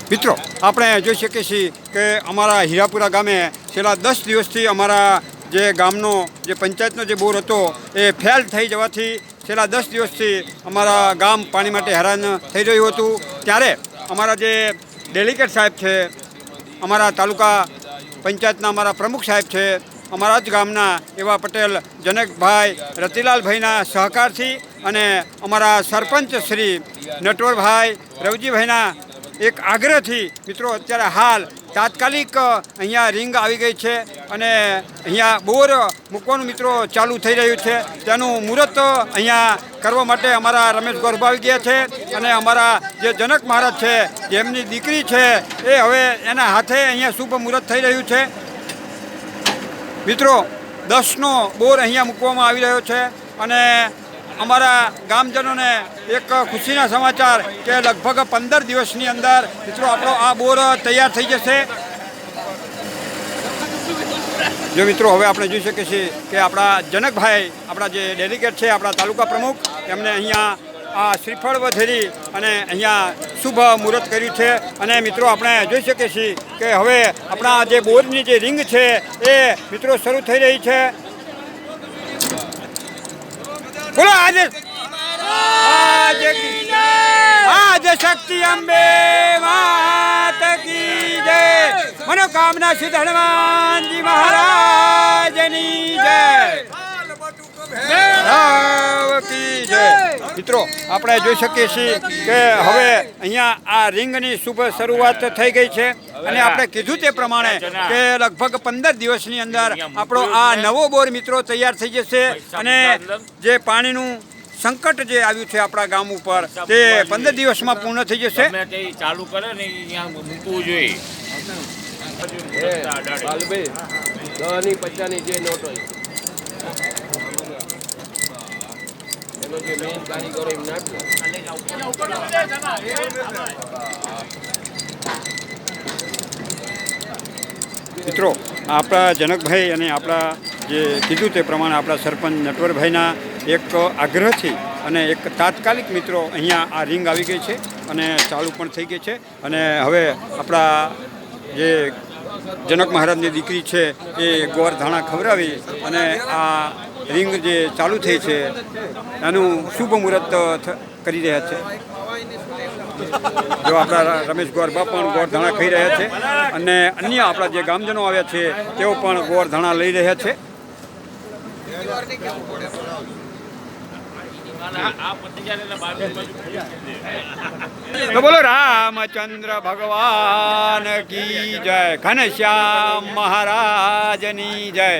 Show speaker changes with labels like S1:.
S1: મિત્રો આપણે જોઈ શકીએ છીએ કે અમારા હીરાપુરા ગામે છેલ્લા 10 દિવસથી અમારા જે ગામનો જે પંચાયતનો જે બોર હતો એ ફેલ થઈ જવાથી છેલ્લા 10 દિવસથી અમારા ગામ પાણી માટે હેરાન થઈ રહ્યું હતું। ત્યારે અમારા જે ડેલિગેટ સાહેબ છે, અમારા તાલુકા પંચાયતના અમારા પ્રમુખ સાહેબ છે, અમારા જ ગામના એવા પટેલ જનકભાઈ રતિલાલભાઈના સહકારથી અને અમારા સરપંચ શ્રી નટવરભાઈ રવજીભાઈના એક આગ્રહથી મિત્રો અત્યારે હાલ તાત્કાલિક અહીંયા રિંગ આવી ગઈ છે અને અહીંયા બોર મૂકવાનું મિત્રો ચાલુ થઈ રહ્યું છે। તેનું મુહૂર્ત અહીંયા કરવા માટે અમારા રમેશ ગોરબા આવી ગયા છે અને અમારા જે જનક મહારાજ છે, જેમની દીકરી છે, એ હવે એના હાથે અહીંયા શુભ મુહૂર્ત થઈ રહ્યું છે। મિત્રો 10નો બોર અહીંયા મૂકવામાં આવી રહ્યો છે અને અમારા ગામજનોને એક ખુશીના સમાચાર કે લગભગ 15 દિવસની અંદર મિત્રો આપણો આ બોર તૈયાર થઈ જશે। જો મિત્રો હવે આપણે જોઈ શકીએ છીએ કે આપણા જનકભાઈ, આપણા જે ડેલિગેટ છે, આપણા તાલુકા પ્રમુખ, એમને અહીંયા આ શ્રીફળ વધેરી અને અહીંયા શુભ મુહૂર્ત કર્યું છે અને મિત્રો આપણે જોઈ શકીએ છીએ કે હવે આપણા જે બોરની જે રિંગ છે એ મિત્રો શરૂ થઈ રહી છે। બોલો આજે શક્તિ અંબે માત કી જય, મનોકામના સિદ્ધ હનુમાનજી મહારાજની જય, કી જય। મિત્રો આપણે જોઈ શકીએ છીએ કે હવે અહીંયા આ રિંગની શુભ શરૂઆત થઈ ગઈ છે અને આપણે કીધું તે પ્રમાણે કે લગભગ 15 દિવસની અંદર આપણો આ નવો બોર મિત્રો તૈયાર થઈ જશે અને જે પાણીનું સંકટ જે આવ્યું છે આપણા ગામ ઉપર તે 15 દિવસમાં પૂર્ણ થઈ જશે।
S2: ચાલુ કરે ને અહીંયા મૂકવું જોઈએ।
S1: મિત્રો આપણા જનકભાઈ અને આપણા જે કીધું તે પ્રમાણે આપણા સરપંચ નટવરભાઈના એક આગ્રહથી અને એક તાત્કાલિક મિત્રો અહીંયા આ રિંગ આવી ગઈ છે અને ચાલુ પણ થઈ ગઈ છે અને હવે આપણા જે જનક મહારાજની દીકરી છે એ ગોળ ધાણા ખવડાવી અને આ રિંગ જે ચાલુ થઈ છે એનું શુભ મુહૂર્ત કરી રહ્યા છે। જો આપણા રમેશ ગોરબા પણ ગોળ ધાણા ખાઈ રહ્યા છે અને અન્ય આપણા જે ગામજનો આવ્યા છે તેઓ પણ ગોળ ધાણા લઈ રહ્યા છે। તો બોલો રામચંદ્ર ભગવાન કી જય, ઘનશ્યામ મહારાજની જય।